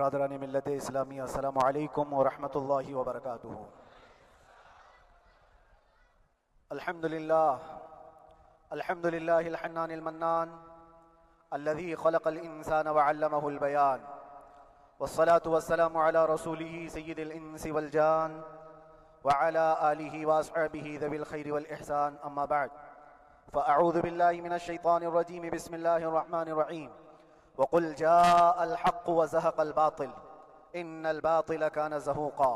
برادران ملت اسلامیہ، السلام علیکم ورحمۃ اللہ وبرکاتہ۔ الحمد للہ الحنان المنان الذي خلق الانسان وعلمه البیان، والصلاة والسلام على رسوله سید الانس والجان وعلى آلہ واصحابہ ذوی الخیر والاحسان، اما بعد فاعوذ باللہ من الشیطان الرجیم، بسم اللہ الرحمن الرحیم۔ وقل جاء الحق وزهق الباطل ان الباطل كان زهوقا،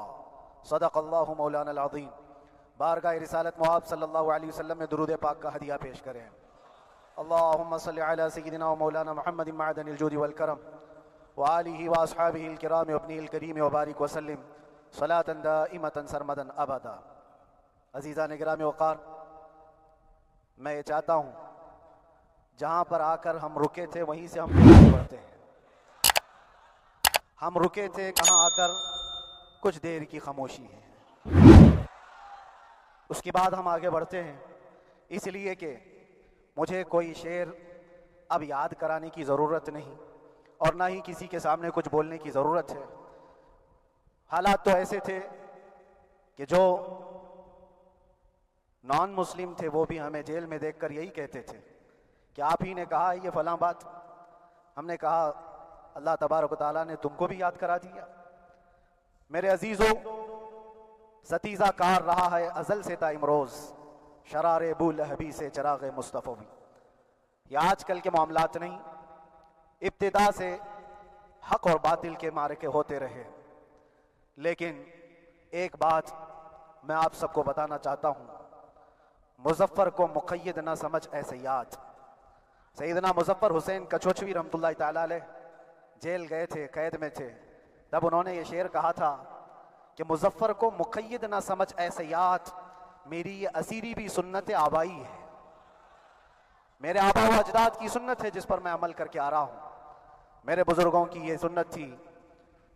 صدق اللہ مولانا العظیم۔ بارگاہ رسالت محب صلی اللہ علیہ وسلم میں درود پاک کا ہدیہ پیش کریں۔ اللہم صلی علی سیدنا و مولانا محمد معدن الجود والکرم وآلہ واصحابہ الکرام وابنہ الکریم وبارک وسلم صلاة دائمة سرمدا ابدا۔ عزیزان گرامی وقار، میں یہ چاہتا ہوں جہاں پر آ کر ہم رکے تھے وہیں سے ہم آگے بڑھتے ہیں۔ ہم رکے تھے کہاں آ کر؟ کچھ دیر کی خاموشی ہے، اس کے بعد ہم آگے بڑھتے ہیں، اس لیے کہ مجھے کوئی شعر اب یاد کرانے کی ضرورت نہیں اور نہ ہی کسی کے سامنے کچھ بولنے کی ضرورت ہے۔ حالات تو ایسے تھے کہ جو نان مسلم تھے وہ بھی ہمیں جیل میں دیکھ کر یہی کہتے تھے کہ آپ ہی نے کہا یہ فلاں بات۔ ہم نے کہا اللہ تبارک و تعالیٰ نے تم کو بھی یاد کرا دیا۔ میرے عزیزو، ستیزہ کار رہا ہے ازل سے تا امروز، شرار ابو لہبی سے چراغ مصطفی بھی۔ یہ آج کل کے معاملات نہیں، ابتدا سے حق اور باطل کے معرکے ہوتے رہے۔ لیکن ایک بات میں آپ سب کو بتانا چاہتا ہوں، مظفر کو مقید نہ سمجھ اے سیاد۔ سیدنا مظفر حسین کچوچوی رحمۃ اللہ تعالیٰ علیہ جیل گئے تھے، قید میں تھے، تب انہوں نے یہ شعر کہا تھا کہ مظفر کو مقید نہ سمجھ اے سیاد، میری یہ اسیری بھی سنت آبائی ہے، میرے آبا و اجداد کی سنت ہے جس پر میں عمل کر کے آ رہا ہوں، میرے بزرگوں کی یہ سنت تھی۔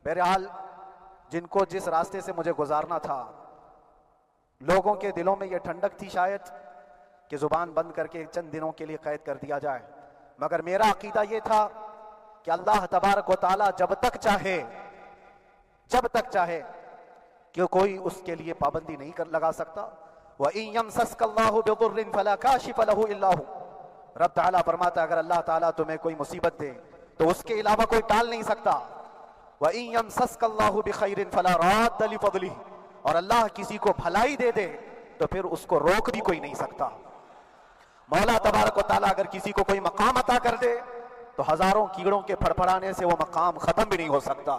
بہرحال جن کو جس راستے سے مجھے گزارنا تھا، لوگوں کے دلوں میں یہ ٹھنڈک تھی شاید کہ زبان بند کر کے چند دنوں کے لیے قید کر دیا جائے، مگر میرا عقیدہ یہ تھا کہ اللہ تبارک و تعالیٰ جب تک چاہے کہ کوئی اس کے لیے پابندی نہیں لگا سکتا۔ وَإِن يَمْسَسْكَ اللَّهُ بِضُرٍّ فَلَا كَاشِفَ لَهُ إِلَّا هُوَ۔ رب تعالیٰ فرماتا ہے اگر اللہ تعالیٰ تمہیں کوئی مصیبت دے تو اس کے علاوہ کوئی ٹال نہیں سکتا۔ وَإِن يَمْسَسْكَ اللَّهُ بِخَيْرٍ فَلَا رَادَّ لِفَضْلِهِ، اور اللہ کسی کو بھلائی دے دے تو پھر اس کو روک بھی کوئی نہیں سکتا۔ مولا تبارک و تعالیٰ اگر کسی کو کوئی مقام عطا کر دے تو ہزاروں کیڑوں کے پھڑپڑانے سے وہ مقام ختم بھی نہیں ہو سکتا۔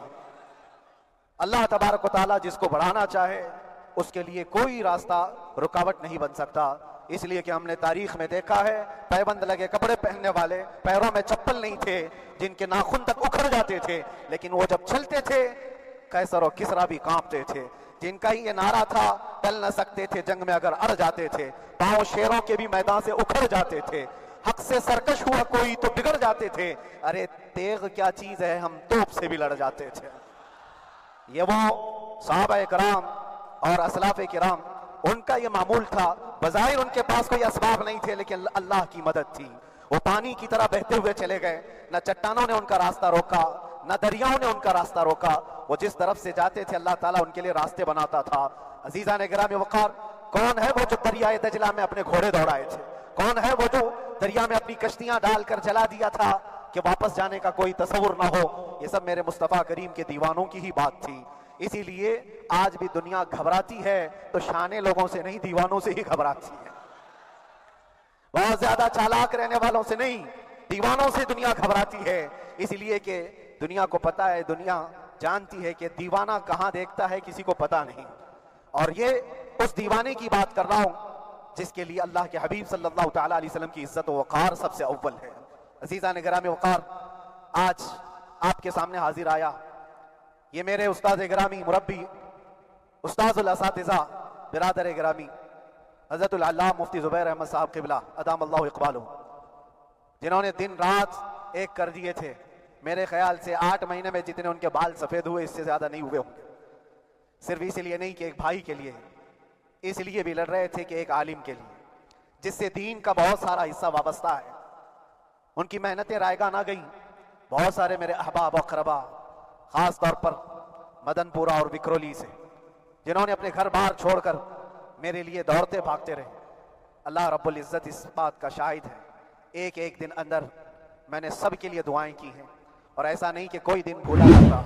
اللہ تبارک و تعالیٰ جس کو بڑھانا چاہے اس کے لیے کوئی راستہ رکاوٹ نہیں بن سکتا۔ اس لیے کہ ہم نے تاریخ میں دیکھا ہے پیبند لگے کپڑے پہننے والے، پیروں میں چپل نہیں تھے، جن کے ناخن تک اکھڑ جاتے تھے، لیکن وہ جب چلتے تھے قیصر و کسریٰ بھی کانپتے تھے، جن کا ہی یہ نعرہ تھا ٹل نہ سکتے تھے جنگ میں اگر اڑ جاتے تھے، پاؤں شیروں کے بھی میدان سے اکھڑ جاتے تھے، حق سے سرکش ہوا کوئی تو بگڑ جاتے تھے، ارے تیغ کیا چیز ہے ہم توپ سے بھی لڑ جاتے تھے۔ یہ وہ صحابہ کرام اور اسلاف کرام، ان کا یہ معمول تھا۔ بظاہر ان کے پاس کوئی اسباب نہیں تھے لیکن اللہ کی مدد تھی، وہ پانی کی طرح بہتے ہوئے چلے گئے، نہ چٹانوں نے ان کا راستہ روکا نہ دریاؤں نے ان کا راستہ روکا، وہ جس طرف سے جاتے تھے اللہ تعالیٰ ان کے لیے راستے بناتا تھا۔ عزیزان گرامی وقار، کون ہے وہ جو دریائے دجلہ میں اپنے گھوڑے دوڑائے تھے؟ کون ہے وہ جو دریا میں اپنی کشتیاں ڈال کر جلا دیا تھا کہ واپس جانے کا کوئی تصور نہ ہو؟ یہ سب میرے مصطفیٰ کریم کے دیوانوں کی ہی بات تھی۔ اسی لیے آج بھی دنیا گھبراتی ہے تو شانے لوگوں سے نہیں، دیوانوں سے ہی گھبراتی ہے۔ بہت زیادہ چالاک رہنے والوں سے نہیں، دیوانوں سے دنیا گھبراتی ہے، اس لیے کہ دنیا کو پتا ہے، دنیا جانتی ہے کہ دیوانہ کہاں دیکھتا ہے کسی کو پتا نہیں۔ اور یہ اس دیوانے کی بات کر رہا ہوں جس کے لیے اللہ کے حبیب صلی اللہ تعالیٰ علیہ وسلم کی عزت و وقار سب سے اول ہے۔ عزیزان گرامی وقار، آج آپ کے سامنے حاضر آیا، یہ میرے استاد گرامی، مربی، استاذ الاساتذہ، برادر گرامی حضرت العلامہ مفتی زبیر احمد صاحب قبلہ ادام اللہ اقبالہ، جنہوں نے دن رات ایک کر دیے تھے۔ میرے خیال سے 8 مہینے میں جتنے ان کے بال سفید ہوئے اس سے زیادہ نہیں ہوئے ہوں گے، صرف اس لیے نہیں کہ ایک بھائی کے لیے، اس لیے بھی لڑ رہے تھے کہ ایک عالم کے لیے جس سے دین کا بہت سارا حصہ وابستہ ہے۔ ان کی محنتیں رائگاں نہ گئیں، بہت سارے میرے احباب و اقربا خاص طور پر مدن پورہ اور وکرولی سے، جنہوں نے اپنے گھر بار چھوڑ کر میرے لیے دوڑتے بھاگتے رہے۔ اللہ رب العزت اس بات کا شاہد ہے، ایک ایک دن اندر میں نے سب کے لیے دعائیں کی ہیں، اور ایسا نہیں کہ کوئی دن بھولا جاتا،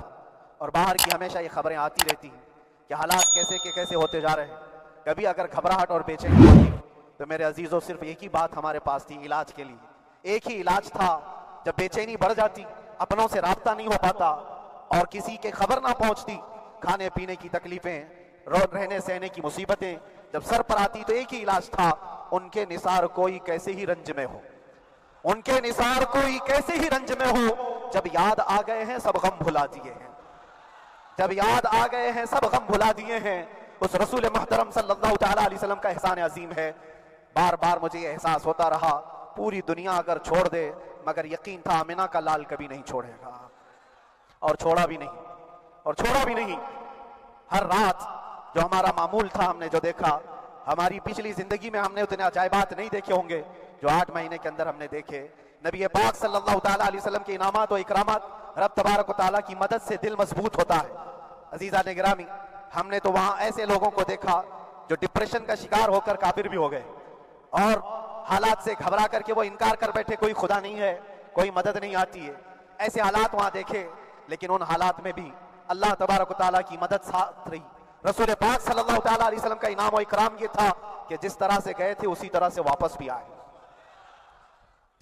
اور باہر کی ہمیشہ یہ خبریں آتی رہتی ہیں کہ حالات کیسے کے کیسے ہوتے جا رہے ہیں۔ کبھی اگر گھبراہٹ اور بے چینی ہوتی تو میرے عزیزوں صرف ایک ہی بات ہمارے پاس تھی علاج کے لیے، ایک ہی علاج تھا۔ جب بے چینی بڑھ جاتی، اپنوں سے رابطہ نہیں ہو پاتا اور کسی کے خبر نہ پہنچتی، کھانے پینے کی تکلیفیں، رہنے سہنے کی مصیبتیں جب سر پر آتی، تو ایک ہی علاج تھا، ان کے نثار کوئی کیسے ہی رنج میں ہو، ان کے نثار کوئی کیسے ہی رنج میں ہو، جب یاد آ گئے ہیں سب غم بھلا دیے ہیں، جب یاد آ گئے ہیں سب غم بھلا دیے ہیں۔ اس رسول محترم صلی اللہ تعالیٰ علیہ وسلم کا احسان عظیم ہے۔ بار بار مجھے یہ احساس ہوتا رہا، پوری دنیا اگر چھوڑ دے مگر یقین تھا آمنہ کا لال کبھی نہیں چھوڑے گا، اور چھوڑا بھی نہیں، اور چھوڑا بھی نہیں۔ ہر رات جو ہمارا معمول تھا، ہم نے جو دیکھا، ہماری پچھلی زندگی میں ہم نے اتنے عجائبات نہیں دیکھے ہوں گے جو 8 مہینے کے اندر ہم نے دیکھے۔ نبی پاک صلی اللہ تعالیٰ علیہ وسلم کے انعامات و اکرامات، رب تبارک و تعالیٰ کی مدد سے دل مضبوط ہوتا ہے۔ عزیزان گرامی، ہم نے تو وہاں ایسے لوگوں کو دیکھا جو ڈپریشن کا شکار ہو کر کافر بھی ہو گئے، اور حالات سے گھبرا کر کے وہ انکار کر بیٹھے، کوئی خدا نہیں ہے، کوئی مدد نہیں آتی ہے۔ ایسے حالات وہاں دیکھے، لیکن ان حالات میں بھی اللہ تبارک و تعالیٰ کی مدد ساتھ رہی۔ رسول پاک صلی اللہ تعالیٰ علیہ وسلم کا انعام و اکرام یہ تھا کہ جس طرح سے گئے تھے اسی طرح سے واپس بھی آئے،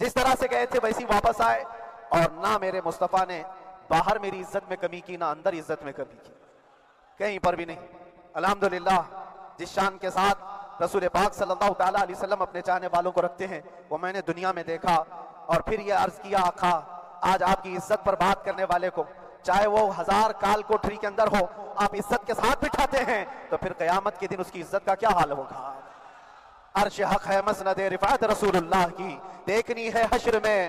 جس طرح سے گئے تھے ویسی واپس آئے، اور نہ میرے مصطفیٰ نے باہر میری عزت میں کمی کی، نہ اندر عزت میں کمی کی، کہیں پر بھی نہیں۔ الحمدللہ، جس شان کے ساتھ رسول پاک صلی اللہ تعالیٰ علیہ وسلم اپنے چاہنے والوں کو رکھتے ہیں، وہ میں نے دنیا میں دیکھا، اور پھر یہ عرض کیا آقا، آج آپ کی عزت پر بات کرنے والے کو چاہے وہ 1000 کال کوٹری کے اندر ہو، آپ عزت کے ساتھ بٹھاتے ہیں، تو پھر قیامت کے دن اس کی عزت کا کیا حال ہوگا؟ عرش حق ہے مسند رفعت رسول اللہ کی، دیکھنی ہے حشر میں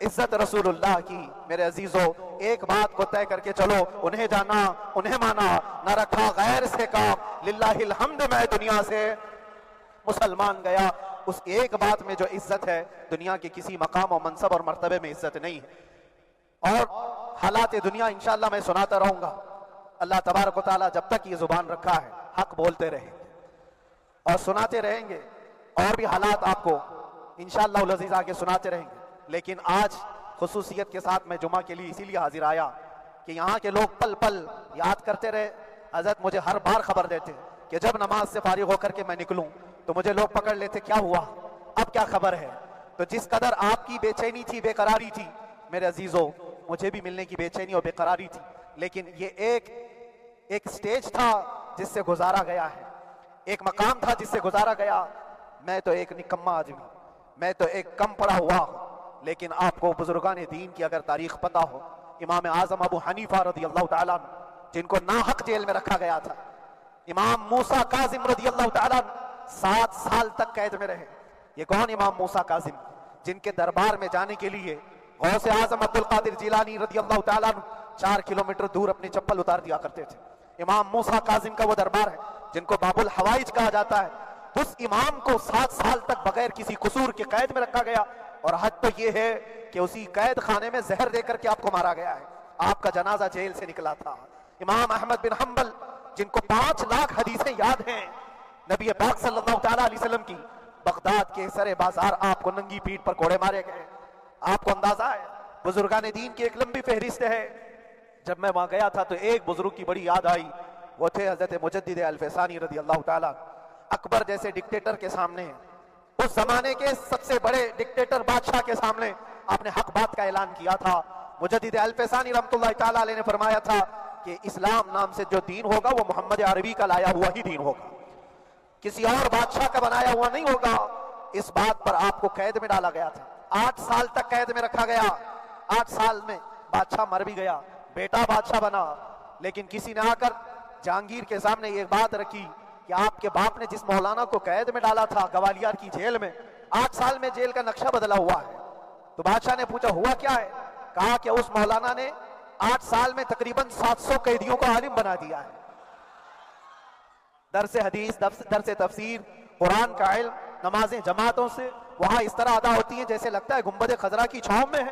عزت رسول اللہ کی۔ میرے عزیزو، ایک بات کو طے کر کے چلو، انہیں جانا انہیں مانا، نہ رکھا غیر سے کام، للہ الحمد میں دنیا سے مسلمان گیا۔ اس ایک بات میں جو عزت ہے، دنیا کے کسی مقام و منصب اور مرتبے میں عزت نہیں ہے۔ اور حالات دنیا انشاءاللہ میں سناتا رہوں گا۔ اللہ تبارک و تعالیٰ جب تک یہ زبان رکھا ہے، حق بولتے رہیں گے اور سناتے رہیں گے، اور بھی حالات آپ کو انشاءاللہ العزیز آگے سناتے رہیں گے۔ لیکن آج خصوصیت کے ساتھ میں جمعہ کے لیے اسی لیے حاضر آیا کہ یہاں کے لوگ پل پل یاد کرتے رہے۔ حضرت مجھے ہر بار خبر دیتے کہ جب نماز سے فارغ ہو کر کے میں نکلوں تو مجھے لوگ پکڑ لیتے، کیا ہوا، اب کیا خبر ہے؟ تو جس قدر آپ کی بے چینی تھی، بے قراری تھی، میرے عزیزو، مجھے بھی ملنے کی بے چینی اور بے قراری تھی، لیکن یہ ایک سٹیج تھا جس سے گزارا گیا ہے، ایک مقام تھا جس سے گزارا گیا۔ میں تو ایک نکما آدمی، میں تو ایک کم پڑا ہوا ہوں، لیکن آپ کو بزرگان دین کی اگر تاریخ پتہ ہو، امام اعظم ابو حنیفہ رضی اللہ تعالیٰ عنہ، جن کو ناحق جیل میں رکھا گیا تھا، امام موسیٰ کاظم رضی اللہ تعالیٰ عنہ 7 سال تک قید میں رہے۔ یہ کون امام موسیٰ کاظم؟ جن کے دربار میں جانے کے لیے غوث اعظم عبد القادر جیلانی رضی اللہ تعالیٰ عنہ 4 کلومیٹر دور اپنی چپل اتار دیا کرتے تھے۔ امام موسیٰ کاظم کا وہ دربار ہے جن کو باب الحوائج کہا جاتا ہے۔ اس امام کو 7 سال تک بغیر کسی قصور کے قید میں رکھا گیا، اور حد تو یہ ہے کہ اسی قید خانے میں زہر دے کر کے آپ کو مارا گیا ہے۔ آپ کا جنازہ جیل سے نکلا تھا۔ امام احمد بن حنبل، جن کو 5 لاکھ حدیثیں یاد ہیں نبی پاک صلی اللہ تعالیٰ علیہ وسلم کی، بغداد کے سر بازار آپ کو ننگی پیٹھ پر کوڑے مارے گئے۔ آپ کو اندازہ ہے، بزرگان دین کی ایک لمبی فہرست ہے۔ جب میں وہاں گیا تھا تو ایک بزرگ کی بڑی یاد آئی، وہ تھے حضرت مجدد الفسانی رضی اللہ تعالیٰ۔ اکبر جیسے ڈکٹیٹر کے سامنے، اس زمانے کے سب سے بڑے ڈکٹیٹر بادشاہ کے سامنے آپ نے حق بات کا اعلان کیا تھا۔ مجدد الفسانی رحمۃ اللہ تعالیٰ علیہ نے فرمایا تھا کہ اسلام نام سے جو دین ہوگا وہ محمد عربی کا لایا ہوا ہی دین ہوگا، کسی اور بادشاہ کا بنایا ہوا نہیں ہوگا۔ اس بات پر آپ کو قید میں ڈالا گیا تھا، 8 سال تک قید میں رکھا گیا۔ 8 سال میں بادشاہ مر بھی گیا، بیٹا بادشاہ بنا، لیکن کسی نے آ کر جہانگیر کے سامنے یہ بات رکھی کہ آپ کے باپ نے جس مولانا کو قید میں ڈالا تھا گوالیار کی جیل میں، 8 سال میں جیل کا نقشہ بدلا ہوا ہے۔ تو بادشاہ نے پوچھا ہوا کیا ہے؟ کہا کہ اس مولانا نے 8 سال میں تقریباً 700 قیدیوں کو عالم بنا دیا ہے۔ درس حدیث، درس تفسیر، قرآن کا علم، نمازیں جماعتوں سے وہاں اس طرح ادا ہوتی ہیں جیسے لگتا ہے گنبد خضرا کی چھاؤں میں ہے۔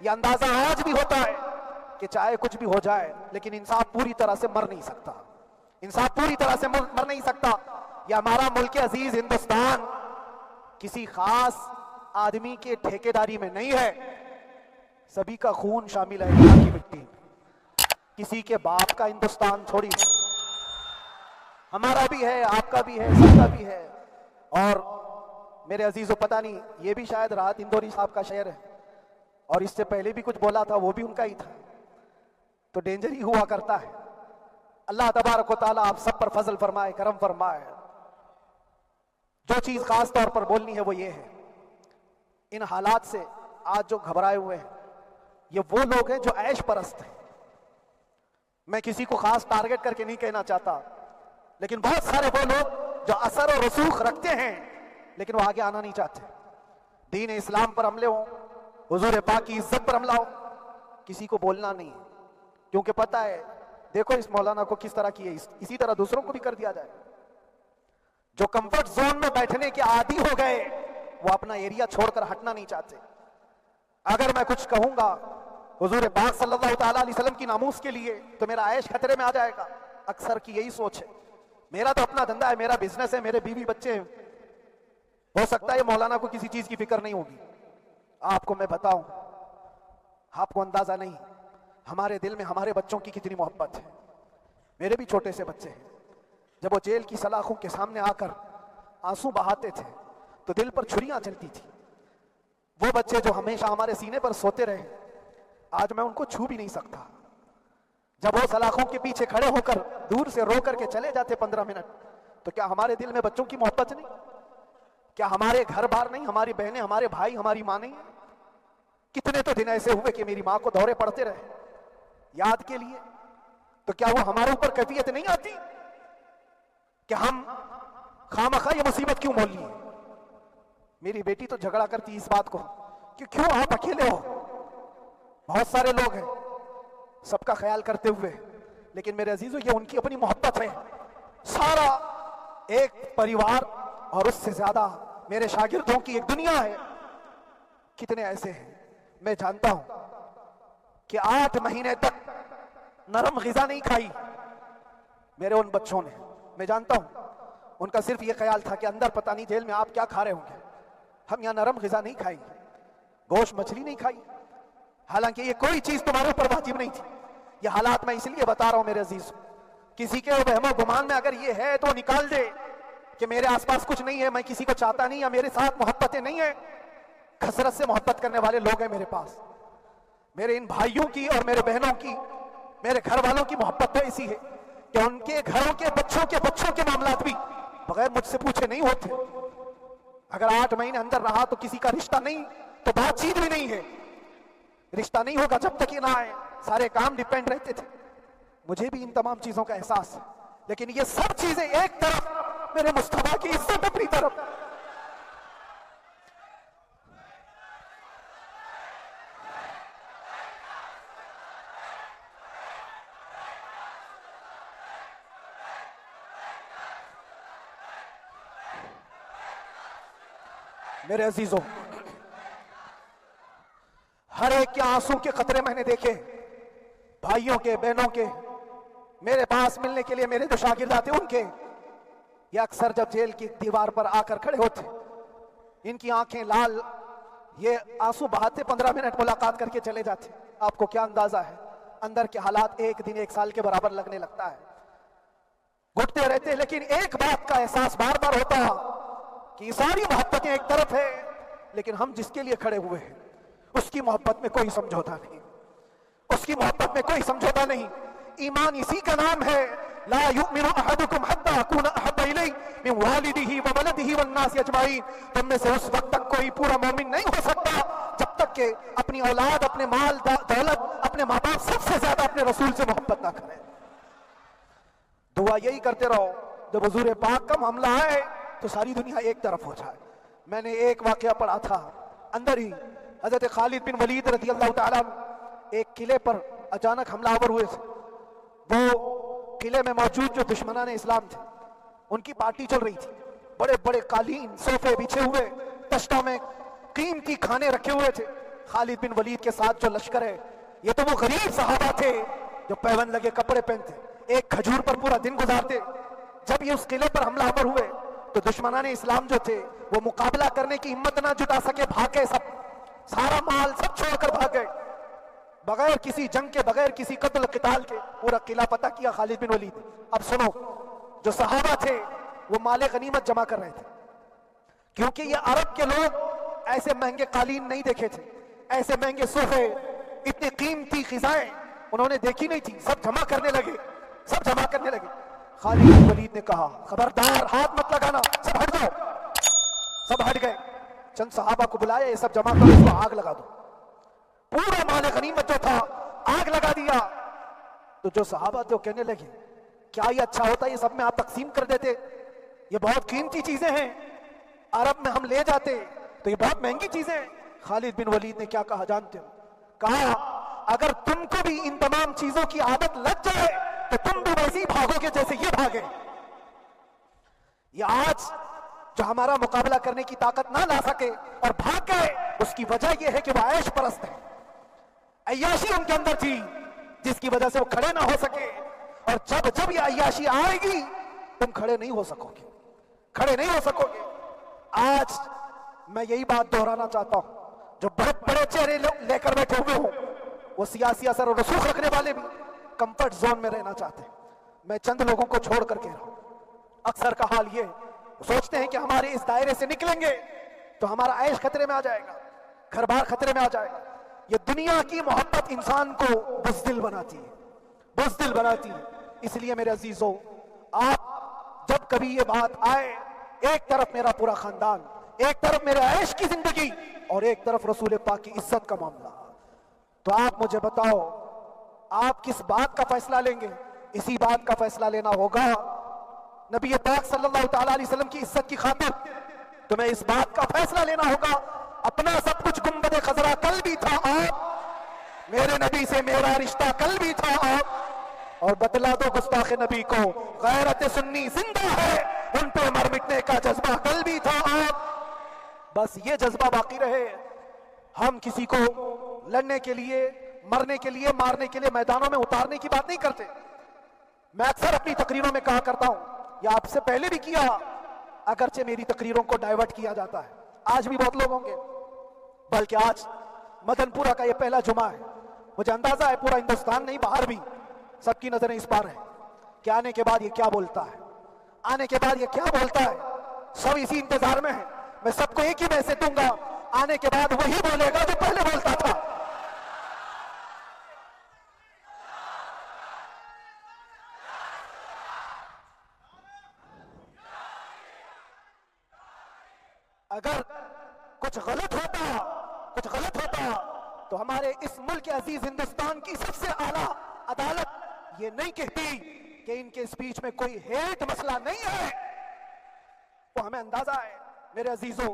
یہ اندازہ آج بھی ہوتا ہے کہ چاہے کچھ بھی ہو جائے لیکن انصاف پوری طرح سے مر نہیں سکتا، انصاف پوری طرح سے مر نہیں سکتا۔ یہ ہمارا ملک عزیز ہندوستان کسی خاص آدمی کے ٹھیکیداری میں نہیں ہے، سبھی کا خون شامل ہے یہاں کی مٹی، کسی کے باپ کا ہندوستان تھوڑی ہے، ہمارا بھی ہے، آپ کا بھی ہے، سب کا بھی ہے۔ اور میرے عزیزو پتہ نہیں، یہ بھی شاید راحت اندوری صاحب کا شعر ہے، اور اس سے پہلے بھی کچھ بولا تھا وہ بھی ان کا ہی تھا، تو ڈینجر ہی ہوا کرتا ہے۔ اللہ تبارک و تعالیٰ آپ سب پر فضل فرمائے، کرم فرمائے۔ جو چیز خاص طور پر بولنی ہے وہ یہ ہے، ان حالات سے آج جو گھبرائے ہوئے ہیں یہ وہ لوگ ہیں جو عیش پرست ہیں۔ میں کسی کو خاص ٹارگٹ کر کے نہیں کہنا چاہتا، لیکن بہت سارے وہ لوگ جو اثر و رسوخ رکھتے ہیں لیکن وہ آگے آنا نہیں چاہتے۔ دین اسلام پر حملے ہوں، حضور پاک کی عزت پر حملہ ہو، کسی کو بولنا نہیں، کیونکہ پتہ ہے دیکھو اس مولانا کو کس طرح کیے، اسی طرح دوسروں کو بھی کر دیا جائے۔ جو کمفرٹ زون میں بیٹھنے کے عادی ہو گئے وہ اپنا ایریا چھوڑ کر ہٹنا نہیں چاہتے۔ اگر میں کچھ کہوں گا حضور پاک صلی اللہ تعالیٰ علیہ وسلم کی ناموس کے لیے تو میرا عیش خطرے میں آ جائے گا۔ اکثر کی یہی سوچ ہے، میرا تو اپنا دھندا ہے، میرا بزنس ہے، میرے بیوی بچے ہیں، ہو سکتا ہے مولانا کو کسی چیز کی فکر نہیں ہوگی۔ آپ کو میں بتاؤں، آپ کو اندازہ نہیں ہمارے دل میں ہمارے بچوں کی کتنی محبت ہے۔ میرے بھی چھوٹے سے بچے ہیں، جب وہ جیل کی سلاخوں کے سامنے آ کر آنسو بہاتے تھے تو دل پر چھریاں چلتی تھی۔ وہ بچے جو ہمیشہ ہمارے سینے پر سوتے رہے، آج میں ان کو چھو بھی نہیں سکتا۔ جب وہ سلاخوں کے پیچھے کھڑے ہو کر دور سے رو کر کے چلے جاتے 15 منٹ، تو کیا ہمارے دل میں بچوں کی محبت نہیں؟ کیا ہمارے گھر بار نہیں، ہماری بہنیں، ہمارے بھائی، ہماری ماں نہیں؟ کتنے تو دن ایسے ہوئے کہ میری ماں کو دورے پڑتے رہے یاد کے لیے، تو کیا وہ ہمارے اوپر کیفیت نہیں آتی کہ ہم خامخواہ یہ مصیبت کیوں مول لیے؟ میری بیٹی تو جھگڑا کرتی اس بات کو کہ کیوں آپ اکیلے ہو، بہت سارے لوگ ہیں سب کا خیال کرتے ہوئے، لیکن میرے عزیزو یہ ان کی اپنی محبت ہے، سارا ایک پریوار اور اس سے زیادہ میرے شاگردوں کی ایک دنیا ہے۔ کتنے ایسے ہیں، میں جانتا ہوں کہ 8 مہینے تک نرم غذا نہیں کھائی میرے ان بچوں نے، میں جانتا ہوں ان کا صرف یہ خیال تھا کہ اندر پتہ نہیں جیل میں آپ کیا کھا رہے ہوں گے، ہم یہاں نرم غذا نہیں کھائیں گے، گوشت مچھلی نہیں کھائی، حالانکہ یہ کوئی چیز تمہارے اوپر واجب نہیں تھی۔ یہ حالات میں اس لیے بتا رہا ہوں میرے عزیز، کسی کے وہم و گمان میں اگر یہ ہے تو نکال دے کہ میرے آس پاس کچھ نہیں ہے، میں کسی کو چاہتا نہیں، یا میرے ساتھ محبتیں نہیں ہیں۔ کثرت سے محبت کرنے والے لوگ ہیں میرے پاس، میرے ان بھائیوں کی اور میرے بہنوں کی، میرے گھر والوں کی محبت تو ایسی ہے کہ ان کے گھروں کے بچوں کے معاملات بھی بغیر مجھ سے پوچھے نہیں ہوتے۔ اگر 8 مہینے اندر رہا تو کسی کا رشتہ نہیں تو بات چیت بھی نہیں ہے، رشتہ نہیں ہوگا جب تک یہ نہ آئے، سارے کام ڈیپینڈ رہتے تھے۔ مجھے بھی ان تمام چیزوں کا احساس ہے، لیکن یہ سب چیزیں ایک طرف، میرے مصطفیٰ کی عزت اپنی طرف۔ میرے عزیزوں، ہر ایک کے آنسوں کے قطرے میں نے دیکھے، بھائیوں کے، بہنوں کے، میرے پاس ملنے کے لیے میرے جو شاگرد آتے ان کے، یہ اکثر جب جیل کی دیوار پر آ کر کھڑے ہوتے، ان کی آنکھیں لال، یہ آنسو بہاتے 15 منٹ ملاقات کر کے چلے جاتے۔ آپ کو کیا اندازہ ہے اندر کے حالات ایک دن ایک سال کے برابر لگنے لگتا ہے، گھٹتے رہتے، لیکن ایک بات کا احساس بار بار ہوتا کہ یہ ساری محبتیں ایک طرف ہے، لیکن ہم جس کے لیے کھڑے ہوئے ہیں اس کی محبت میں کوئی سمجھوتا نہیں، اس کی محبت میں کوئی سمجھوتا نہیں۔ ایمان اسی کا نام ہے، لا یؤمن احدکم حتی اکون احب الیہ من والدہ وولدہ والناس اجمعین۔ تم میں سے اس وقت تک کوئی پورا مومن نہیں ہو سکتا جب تک کہ اپنی اولاد، اپنے مال دولت، اپنے ماں باپ، سب سے زیادہ اپنے رسول سے محبت نہ کرے۔ دعا یہی کرتے رہو جب حضور پاک کا معاملہ آئے تو ساری دنیا ایک طرف ہو جائے۔ میں نے ایک واقعہ پڑھا تھا اندر ہی، حضرت خالد بن ولید رضی اللہ تعالیٰ ایک قلعے پر اچانک حملہ آور ہوئے تھے۔ وہ قلعے میں موجود جو دشمنان اسلام تھے ان کی پارٹی چل رہی تھی، بڑے بڑے قالین، صوفے بچھے ہوئے، تشتوں میں قیمتی کھانے رکھے ہوئے تھے، خالد بن ولید کے ساتھ جو لشکر ہے یہ تو وہ غریب صحابہ تھے جو پیون لگے کپڑے پہنتے، ایک کھجور پر پورا دن گزارتے۔ جب یہ اس قلعے پر حملہ آور ہوئے تو دشمنان اسلام جو تھے وہ مقابلہ کرنے کی ہمت نہ جٹا سکے، بھاگ گئے، سب سارا مال سب چھوڑ کر بھاگ گئے، بغیر کسی جنگ کے، بغیر کسی قتل قتال کے پورا قلعہ فتح کیا خالد بن ولید۔ اب سنو، جو صحابہ تھے وہ مال غنیمت جمع کر رہے تھے، کیونکہ یہ عرب کے لوگ ایسے مہنگے قالین نہیں دیکھے تھے، ایسے مہنگے صوفے، اتنی قیمتی غذائیں انہوں نے دیکھی نہیں تھی، سب جمع کرنے لگے، سب جمع کرنے لگے۔ خالد بن ولید نے کہا خبردار ہاتھ مت لگانا، سب ہٹ جاؤ، سب ہٹ گئے۔ چند صحابہ کو بلایا، یہ سب جمع کرو، اس کو آگ لگا دو۔ پورا مال غنیمت جو تھا آگ لگا دیا۔ تو جو صحابہ تھے وہ کہنے لگے کیا یہ اچھا ہوتا، یہ سب میں آپ تقسیم کر دیتے، یہ بہت قیمتی چیزیں ہیں، عرب میں ہم لے جاتے تو یہ بہت مہنگی چیزیں ہیں۔ خالد بن ولید نے کیا کہا جانتے ہو؟ کہا اگر تم کو بھی ان تمام چیزوں کی عادت لگ جائے تو تم بھی ویسے ہی بھاگو گے جیسے یہ بھاگے۔ یہ آج جو ہمارا مقابلہ کرنے کی طاقت نہ لا سکے اور بھاگ گئے، اس کی وجہ یہ ہے کہ وہ عیش پرست ہے، عیاشی ان کے اندر تھی جس کی وجہ سے وہ کھڑے نہ ہو سکے۔ اور جب یہ عیاشی آئے گی تم کھڑے نہیں ہو سکو گے، کھڑے نہیں ہو سکو گے۔ آج میں یہی بات دہرانا چاہتا ہوں، جو بہت بڑے چہرے لے کر بیٹھے ہوئے ہوں، وہ سیاسی اثر اور رسوخ رکھنے والے بھی کمفرٹ زون میں رہنا چاہتے ہیں۔ میں چند لوگوں کو چھوڑ کر کہہ رہا ہوں، اکثر کا حال یہ سوچتے ہیں کہ ہمارے اس دائرے سے نکلیں گے تو ہمارا عیش خطرے میں آ جائے گا، گھر بار خطرے میں آ جائے گا۔ یہ دنیا کی محبت انسان کو بزدل بناتی ہے، بزدل بناتی ہے۔ اس لیے میرے عزیزوں، آپ جب کبھی یہ بات آئے، ایک طرف میرا پورا خاندان، ایک طرف میرے عیش کی زندگی اور ایک طرف رسول پاک کی عزت کا معاملہ، تو آپ مجھے بتاؤ آپ کس بات کا فیصلہ لیں گے؟ اسی بات کا فیصلہ لینا ہوگا نبی پاک صلی اللہ تعالیٰ علیہ وسلم کی عزت کی خاطر تمہیں اس بات کا فیصلہ لینا ہوگا۔ اپنا سب کچھ گنبد خضرا کل بھی تھا آپ، میرے نبی سے میرا رشتہ کل بھی تھا آپ، اور بتلا دو گستاخ نبی کو غیرت سنی زندہ ہے، ان پہ مر مٹنے کا جذبہ کل بھی تھا آپ۔ بس یہ جذبہ باقی رہے۔ ہم کسی کو لڑنے کے لیے، مرنے کے لیے، مارنے کے لیے میدانوں میں اتارنے کی بات نہیں کرتے۔ میں اکثر اپنی تقریروں میں کہا کرتا ہوں، یا آپ سے پہلے بھی کیا، اگرچہ میری تقریروں کو ڈائیورٹ کیا جاتا ہے، آج بھی بہت لوگ ہوں گے، بلکہ آج مدن پورہ کا یہ پہلا جمعہ ہے، مجھے اندازہ ہے پورا ہندوستان نہیں باہر بھی سب کی نظریں اس پر ہیں کہ آنے کے بعد یہ کیا بولتا ہے، آنے کے بعد یہ کیا بولتا ہے۔ سب اسی انتظار میں ہیں۔ میں سب کو ایک ہی میسج دوں گا، آنے کے بعد وہی بولے گا جو پہلے بولتا تھا۔ اگر کچھ غلط ہوتا تو ہمارے اس ملک عزیز ہندوستان کی سب سے اعلیٰ عدالت یہ نہیں کہتی کہ ان کے اسپیچ میں کوئی ہیٹ مسئلہ نہیں ہے۔ وہ ہمیں اندازہ ہے میرے عزیزوں،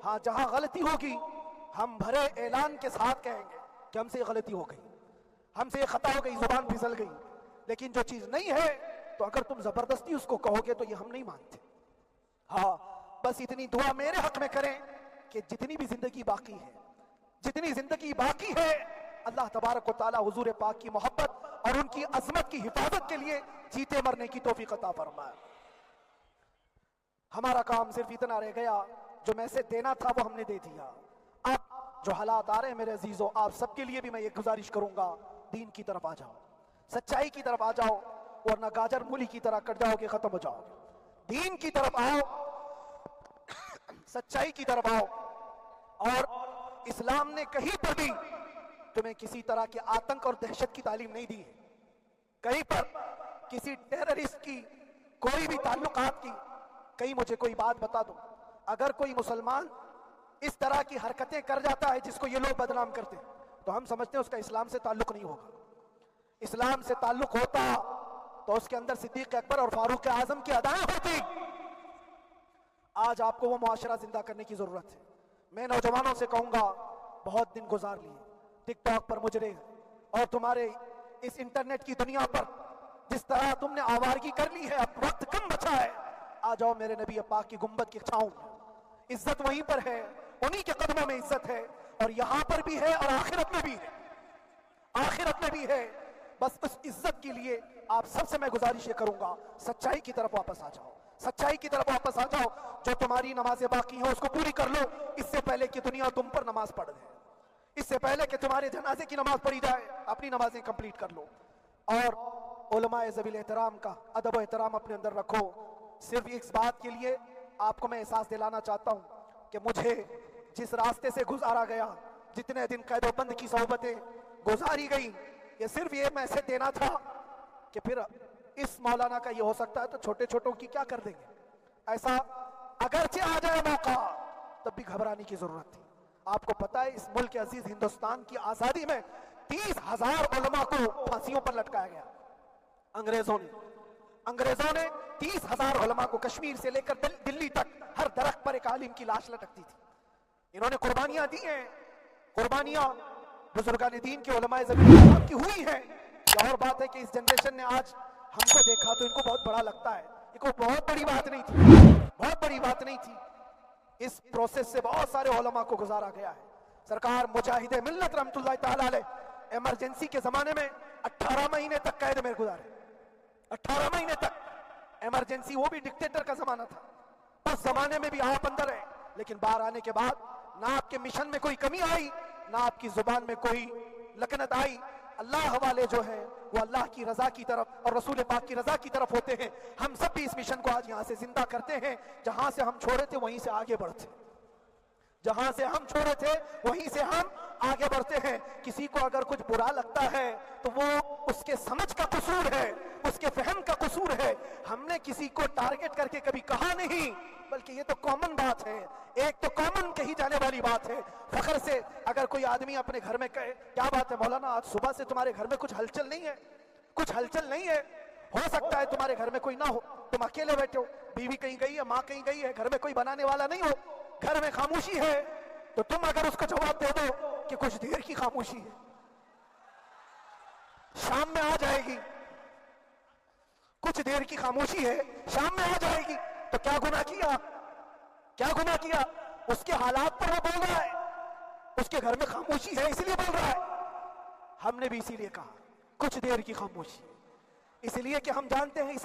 ہاں جہاں غلطی ہوگی ہم بھرے اعلان کے ساتھ کہیں گے کہ ہم سے یہ غلطی ہو گئی، ہم سے یہ خطا ہو گئی، زبان پھسل گئی، لیکن جو چیز نہیں ہے تو اگر تم زبردستی اس کو کہو گے تو یہ ہم نہیں مانتے۔ ہاں بس اتنی دعا میرے حق میں کریں کہ جتنی بھی زندگی باقی ہے، جتنی زندگی باقی ہے، اللہ تبارک و تعالی حضور پاک کی محبت اور ان کی عظمت کی حفاظت کے لیے جیتے مرنے کی توفیق عطا فرمائے۔ ہمارا کام صرف اتنا رہ گیا، جو میسج دینا تھا وہ ہم نے دے دیا۔ اب جو حالات آ رہے ہیں میرے عزیزوں، آپ سب کے لیے بھی میں یہ گزارش کروں گا، دین کی طرف آ جاؤ، سچائی کی طرف آ جاؤ، ورنہ گاجر مولی کی طرح کٹ جاؤ گے، ختم ہو جاؤ گے۔ دین کی طرف آؤ، سچائی کی طرف آؤ، اور اسلام نے کہیں پر بھی تمہیں کسی طرح کے آتنک اور دہشت کی تعلیم نہیں دی ہے، کہیں پر کسی ٹیررسٹ کی کوئی بھی تعلقات کی۔ کہیں مجھے کوئی بات بتا دو، اگر کوئی مسلمان اس طرح کی حرکتیں کر جاتا ہے جس کو یہ لوگ بدنام کرتے ہیں تو ہم سمجھتے ہیں اس کا اسلام سے تعلق نہیں ہوگا۔ اسلام سے تعلق ہوتا تو اس کے اندر صدیق اکبر اور فاروق اعظم کی ادائیں ہوتی۔ آج آپ کو وہ معاشرہ زندہ کرنے کی ضرورت ہے۔ میں نوجوانوں سے کہوں گا، بہت دن گزار لیے ٹک ٹاک پر مجرے اور تمہارے اس انٹرنیٹ کی دنیا پر جس طرح تم نے آوارگی کر لی ہے، اب وقت کم بچا ہے۔ آ جاؤ میرے نبی پاک کی گنبد کی چھاؤں، عزت وہیں پر ہے، انہی کے قدموں میں عزت ہے، اور یہاں پر بھی ہے اور آخرت میں بھی ہے، آخرت میں بھی ہے۔ بس اس عزت کے لیے آپ سب سے میں گزارش یہ کروں گا، سچائی کی طرف واپس آ جاؤ، سچائی کی طرف واپس آ جاؤ۔ جو تمہاری نمازیں باقی ہیں اس کو پوری کر لو، اس سے پہلے کہ دنیا تم پر نماز پڑھ دے، اس سے پہلے کہ تمہارے جنازے کی نماز پڑھی جائے، اپنی نمازیں کمپلیٹ کر لو۔ اور علماء ذوی احترام کا ادب و احترام اپنے اندر رکھو۔ صرف اس بات کے لیے آپ کو میں احساس دلانا چاہتا ہوں کہ مجھے جس راستے سے گزارا گیا، جتنے دن قید و بند کی صحبتیں گزاری گئی، یہ صرف یہ میسج دینا تھا کہ پھر اس مولانا کا یہ ہو سکتا ہے تو چھوٹے چھوٹوں کی کیا کر دیں گے۔ ایسا اگرچہ آ جائے موقع تب بھی گھبرانے کی ضرورت تھی۔ آپ کو پتا ہے اس ملک عزیز ہندوستان کی آزادی میں 30,000 علماء کو پھانسیوں پر لٹکایا گیا۔ انگریزوں نے 30,000 علماء کو کشمیر سے لے کر دلی تک ہر درخت پر ایک عالم کی لاش لٹکتی تھی۔ انہوں نے قربانیاں دی ہیں، قربانیاں بزرگان دین کے علماء ذوی کی ہوئی ہیں۔ یہ اور بات ہے کہ اس جنریشن نے آج ہم کو دیکھا تو ان کو بہت بڑا لگتا ہے، یہ کوئی بہت بڑی بات نہیں تھی، بہت بڑی بات نہیں تھی۔ اس پروسیس سے بہت سارے علماء کو گزارا گیا ہے۔ سرکار مجاہد ملت رحمت اللہ تعالی علیہ ایمرجنسی کے زمانے میں 18 مہینے تک قید میں گزارے، 18 مہینے تک ایمرجنسی، وہ بھی ڈکٹیٹر کا زمانہ تھا۔ اس زمانے میں بھی آپ اندر ہیں، لیکن باہر آنے کے بعد نہ آپ کے مشن میں کوئی کمی آئی، نہ آپ کی زبان میں کوئی لکنت آئی۔ اللہ والے جو ہیں وہ اللہ کی رضا کی طرف اور رسول پاک کی رضا کی طرف ہوتے ہیں۔ ہم سب بھی اس مشن کو آج یہاں سے زندہ کرتے ہیں، جہاں سے ہم چھوڑے تھے وہیں سے آگے بڑھتے ہیں، جہاں سے ہم چھوڑے تھے وہیں سے ہم آگے بڑھتے ہیں۔ کسی کو اگر کچھ برا لگتا ہے تو وہ اس کے سمجھ کا قصور ہے، اس کے فہم کا قصور ہے۔ ہم نے کسی کو ٹارگٹ کر کے کبھی کہا نہیں، بلکہ یہ تو کامن بات ہے، ایک تو کامن کہی جانے والی بات ہے۔ فخر سے اگر کوئی آدمی اپنے گھر میں کہے کیا بات ہے مولانا آج صبح سے تمہارے گھر میں کچھ ہلچل نہیں ہے، کچھ ہلچل نہیں ہے، ہو سکتا ہے تمہارے گھر میں کوئی نہ ہو، تم اکیلے بیٹھے ہو، بیوی کہیں گئی ہے، ماں کہیں گئی ہے، گھر میں کوئی بنانے والا نہیں ہو، گھر میں خاموشی ہے، تو تم اگر اس کو جواب دے دو کہ کچھ دیر کی خاموشی ہے، شام میں آ جائے گی، کچھ دیر کی خاموشی ہے، شام میں آ جائے گی، تو کیا گناہ کیا، کیا گناہ کیا؟ اس کے حالات پر وہ بول رہا ہے، اس کے گھر میں خاموشی ہے اس لیے بول رہا ہے۔ ہم نے بھی اسی لیے کہا کچھ دیر کی خاموشی، اس لیے کہ ہم جانتے ہیں